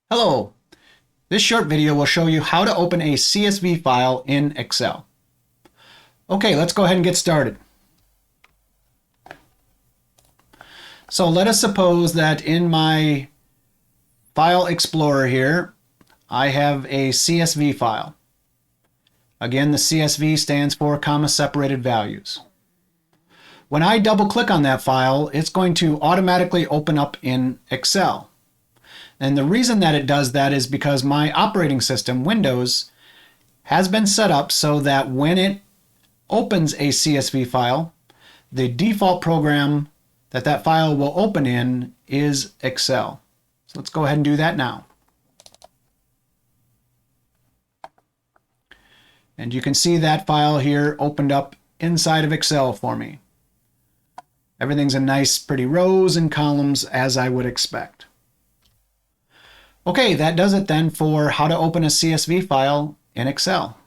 Hello, this short video will show you how to open a CSV file in Excel. Okay, let's go ahead and get started. So let us suppose that in my File Explorer here, I have a CSV file. Again, the CSV stands for comma separated values. When I double click on that file, it's going to automatically open up in Excel. And the reason that it does that is because my operating system, Windows, has been set up so that when it opens a CSV file, the default program that file will open in is Excel. So let's go ahead and do that now. And you can see that file here opened up inside of Excel for me. Everything's in nice, pretty rows and columns as I would expect. Okay, that does it then for how to open a CSV file in Excel.